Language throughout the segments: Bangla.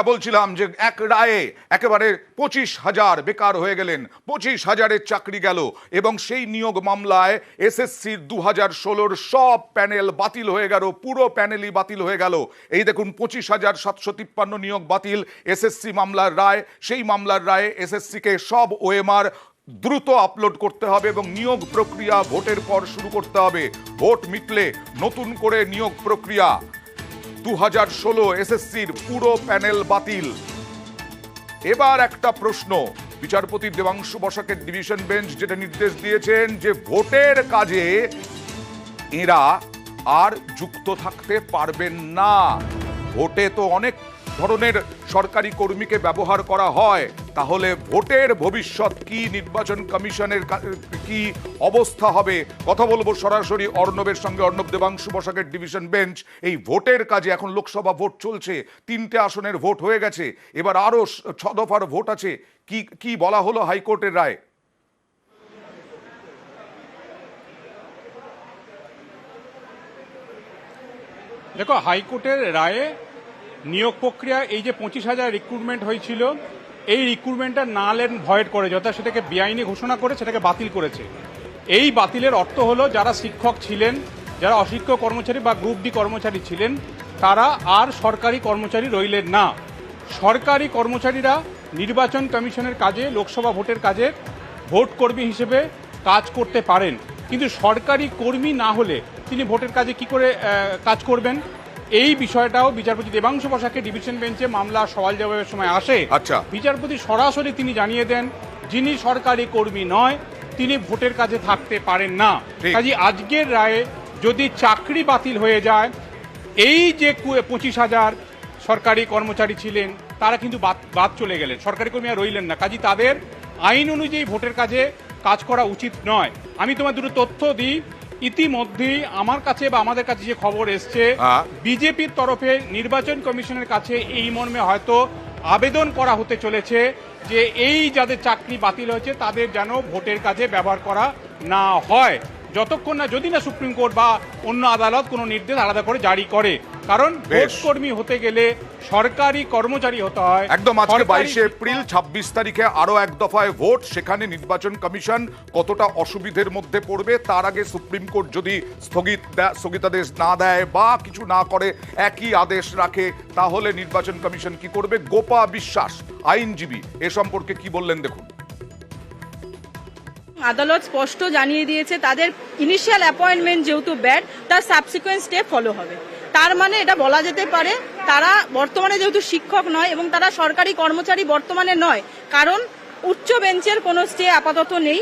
বলছিলাম যে এক রায়ে একেবারে 25,000 বেকার হয়ে গেলেন, 25,000-এর চাকরি গেল এবং সেই নিয়োগ মামলায় এসএসসির 2016-র সব প্যানেল বাতিল হয়ে গেল, পুরো প্যানেলই বাতিল হয়ে গেল। এই দেখুন 25,753 নিয়োগ বাতিল, এসএসসি মামলার রায়। সেই মামলার রায়ে এসএসসিকে সব ওএমআর দ্রুত আপলোড করতে হবে এবং নিয়োগ প্রক্রিয়া ভোটের পর শুরু করতে হবে। ভোট মিটলে নতুন করে নিয়োগ প্রক্রিয়া। 2016 এসএসসির পুরো প্যানেল বাতিল। এবার একটা প্রশ্ন, বিচারপতি দেবাংশু বসাকের ডিভিশন বেঞ্চ যেটা নির্দেশ দিয়েছেন যে ভোটের কাজে এরা আর যুক্ত থাকতে পারবেন না। ভোটে তো অনেক ধরনের সরকারি কর্মীকে ব্যবহার করা হয়, তাহলে ভোটের ভবিষ্যৎ কি, নির্বাচন কমিশনের কি অবস্থা হবে? কথা বলবো সরাসরি অর্ণবের সঙ্গে। অর্ণব, দেবাংশু বসাকের ডিভিশন বেঞ্চ এই ভোটের কাজে, এখন লোকসভা ভোট চলছে, 3টে আসনের ভোট হয়ে গেছে, এবার আরো 6 দফার ভোট আছে, কি কি বলা হলো হাইকোর্টের রায়? দেখো, হাইকোর্টের রায়ে নিয়োগ প্রক্রিয়া, এই যে 25,000 রিক্রুটমেন্ট হয়েছিল, এই রিক্রুটমেন্টটা নাল এন্ড ভয়েড করে, যথা সেটাকে বেআইনি ঘোষণা করে সেটাকে বাতিল করেছে। এই বাতিলের অর্থ হলো যারা শিক্ষক ছিলেন, যারা অশিক্ষক কর্মচারী বা গ্রুপ ডি কর্মচারী ছিলেন, তারা আর সরকারি কর্মচারী রইলেন না। সরকারি কর্মচারীরা নির্বাচন কমিশনের কাজে, লোকসভা ভোটের কাজে ভোট কর্মী হিসেবে কাজ করতে পারেন, কিন্তু সরকারি কর্মী না হলে তিনি ভোটের কাজে কি করে কাজ করবেন? এই বিষয়টাও বিচারপতি দেবাংশু বসাকে ডিভিশন বেঞ্চে মামলা সওয়াল জবাবের সময় আসে। আচ্ছা, বিচারপতি সরাসরি তিনি জানিয়ে দেন যিনি সরকারি কর্মী নয় তিনি ভোটের কাজে থাকতে পারেন না। কাজে আজকের রায়ে যদি চাকরি বাতিল হয়ে যায়, এই যে 25,000 সরকারি কর্মচারী ছিলেন তারা কিন্তু বাদ চলে গেলেন, সরকারি কর্মী আর রইলেন না। কাজে তাদের আইন অনুযায়ী ভোটের কাজে কাজ করা উচিত নয়। আমি তোমার দুটো তথ্য দিই। ইতিমধ্যেই আমার কাছে বা আমাদের কাছে যে খবর এসছে, বিজেপির তরফে নির্বাচন কমিশনের কাছে এই মর্মে হয়তো আবেদন করা হতে চলেছে যে এই যাদের চাকরি বাতিল হয়েছে তাদের যেন ভোটের কাজে ব্যবহার করা না হয়, যতক্ষণ না, যদি না সুপ্রিম কোর্ট বা অন্য আদালত কোনো নির্দেশ আলাদা করে জারি করে। কারণ ভোট কর্মী হতে গেলে সরকারি কর্মচারী হতে হয়। একদম। আজকে 22 এপ্রিল, 26 তারিখে আরো এক দফায় ভোট। সেখানে নির্বাচন কমিশন কতটা অসুবিধের মধ্যে পড়বে, তার আগে সুপ্রিম কোর্ট যদি স্থগিতাদেশ না দেয় বা কিছু না করে, একই আদেশ রাখে, তাহলে নির্বাচন কমিশন কি করবে? গোপা বিশ্বাস আইনজীবী এ সম্পর্কে কি বললেন দেখুন। আদালত স্পষ্ট জানিয়ে দিয়েছে তাদের ইনিশিয়াল অ্যাপয়েন্টমেন্ট যেহেতু ব্যাড, তার সাবসিকুয়েন্ট স্টেপ ফলো হবে। তার মানে এটা বলা যেতে পারে তারা বর্তমানে যেহেতু শিক্ষক নয় এবং তারা সরকারি কর্মচারী বর্তমানে নয়, কারণ উচ্চ বেঞ্চের কোনো স্টে আপাতত নেই,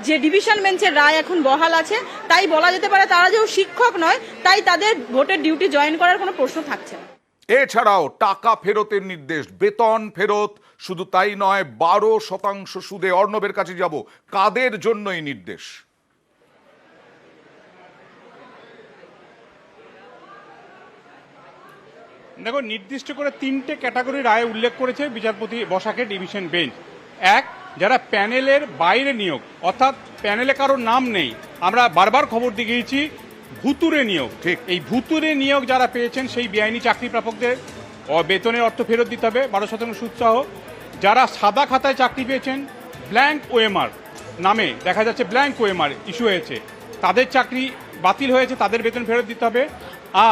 যে ডিভিশন বেঞ্চের রায় এখন বহাল আছে, তাই বলা যেতে পারে তারা যেহেতু শিক্ষক নয় তাই তাদের ভোটের ডিউটি জয়েন করার কোনো প্রশ্ন থাকছে না। এছাড়াও টাকা ফেরতের নির্দেশ, বেতন ফেরত, শুধু তাই নয় 12% সুদে। অর্ণবের কাছে যাব, কাদের জন্য এই নির্দেশ? দেখো, নির্দিষ্ট করে 3টে ক্যাটাগরি রায় উল্লেখ করেছে বিচারপতি বসাকের ডিভিশন বেঞ্চ। এক, যারা প্যানেলের বাইরে নিয়োগ, অর্থাৎ প্যানেলে কারোর নাম নেই, আমরা বারবার খবর দিয়ে গিয়েছি, ভুতুরে নিয়োগ। ঠিক, এই ভুতুরে নিয়োগ যারা পেয়েছেন সেই বেআইনি চাকরি প্রাপকদের বেতনের অর্থ ফেরত দিতে হবে 12% সুদ সহ। যারা সাদা খাতায় চাকরি পেয়েছেন, ব্ল্যাঙ্ক ওএমআর নামে দেখা যাচ্ছে ব্ল্যাঙ্ক ওএমআর ইস্যু হয়েছে, তাদের চাকরি বাতিল হয়েছে, তাদের বেতন ফেরত দিতে হবে।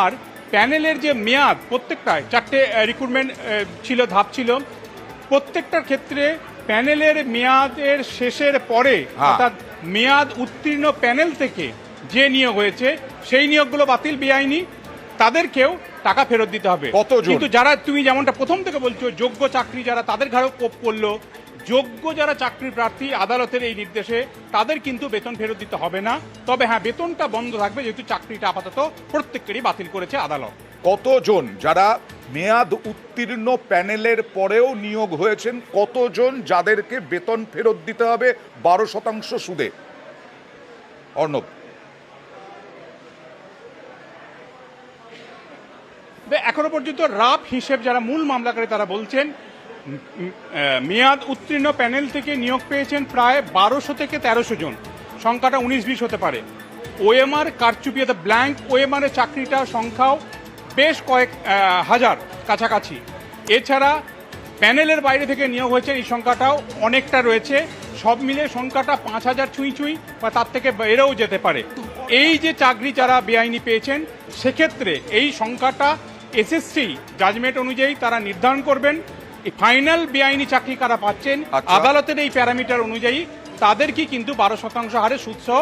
আর প্যানেলের যে মেয়াদ, প্রত্যেকটায় 4টে রিক্রুটমেন্ট ছিল, ধাপ ছিল, প্রত্যেকটার ক্ষেত্রে প্যানেলের মেয়াদের শেষের পরে, অর্থাৎ মেয়াদ উত্তীর্ণ প্যানেল থেকে যে নিয়োগ হয়েছে সেই নিয়োগগুলো বাতিল, বেআইনি, তাদেরকেও টাকা ফেরত দিতে হবে। কিন্তু যারা তুমি যেমনটা প্রথম থেকে বলছো যোগ্য চাকরি যারা, তাদের ঘরেও কোপ করলো, যোগ্য যারা চাকরি প্রার্থী আদালতের এই নির্দেশে তাদের কিন্তু বেতন ফেরত দিতে হবে না। তবে হ্যাঁ, বেতনটা বন্ধ থাকবে, যেহেতু চাকরিটা আপাতত প্রত্যেকেরই বাতিল করেছে আদালত। কতজন যারা মেয়াদ উত্তীর্ণ প্যানেলের পরেও নিয়োগ হয়েছেন, কতজন যাদেরকে বেতন ফেরত দিতে হবে 12% সুদে? অর্ণব, এখনো পর্যন্ত রাফ হিসেব যারা মূল মামলাকারী তারা বলছেন মেয়াদ উত্তীর্ণ প্যানেল থেকে নিয়োগ পেয়েছেন প্রায় 1200 থেকে 1300 জন, সংখ্যাটা 19-20 হতে পারে। ওএমআর কারচুপি, ব্ল্যাঙ্ক ওএমআর এর চাকরিটার সংখ্যাও বেশ কয়েক হাজার কাছাকাছি। এছাড়া প্যানেলের বাইরে থেকে নিয়োগ হয়েছে এই সংখ্যাটাও অনেকটা রয়েছে। সব মিলে সংখ্যাটা 5,000 ছুঁই বা তার থেকে বেড়েও যেতে পারে। এই যে চাকরি যারা বেআইনি পেয়েছেন, সেক্ষেত্রে এই সংখ্যাটা এসএসসি জাজমেন্ট অনুযায়ী তারা নির্ধারণ করবেন। ফাইনাল বেআইনি চাকরি কারা পাচ্ছেন, আচ্ছা। আদালতের এই প্যারামিটার অনুযায়ী তাদেরকে কিন্তু 12% হারে সুদসহ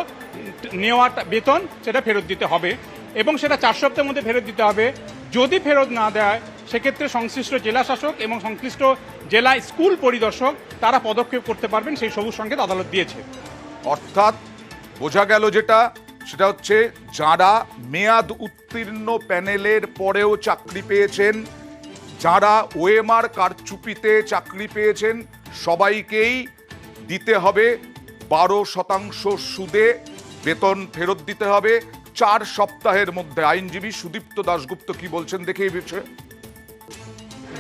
নেওয়া বেতন সেটা ফেরত দিতে হবে, এবং সেটা 4 সপ্তাহের মধ্যে ফেরত দিতে হবে। যদি ফেরত না দেয়, সেক্ষেত্রে সংশ্লিষ্ট জেলা শাসক এবং সংশ্লিষ্ট জেলা স্কুল পরিদর্শক তারা পদক্ষেপ করতে পারবেন, সেই সবুজ সংকেত আদালত দিয়েছে। অর্থাৎ বোঝা গেল যেটা, সেটা হচ্ছে যারা মেয়াদ উত্তীর্ণ প্যানেলের পরেও চাকরি পেয়েছেন, যারা ওএমআর কারচুপিতে চাকরি পেয়েছেন, সবাইকেই দিতে হবে 12% সুদে বেতন ফেরত দিতে হবে 4 সপ্তাহের মধ্যে। আইনজীবী সুদীপ্ত দাশগুপ্ত কি বলছেন দেখে এই বিষয়ে।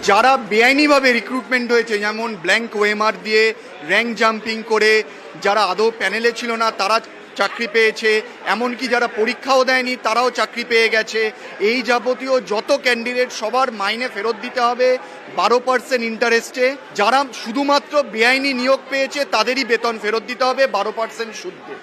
যারা বেআইনিভাবে রিক্রুটমেন্ট হয়েছে, যেমন ব্ল্যাঙ্ক ওএমআর দিয়ে র্যাঙ্ক জাম্পিং করে যারা আদৌ প্যানেলে ছিল না তারা চাকরি পেয়েছে, এমনকি যারা পরীক্ষাও দেয়নি তারাও চাকরি পেয়ে গেছে, এই যাবতীয় যত ক্যান্ডিডেট সবার মাইনে ফেরত দিতে হবে 12% ইন্টারেস্টে। যারা শুধুমাত্র বেআইনি নিয়োগ পেয়েছে তাদেরই বেতন ফেরত দিতে হবে 12% সুদে।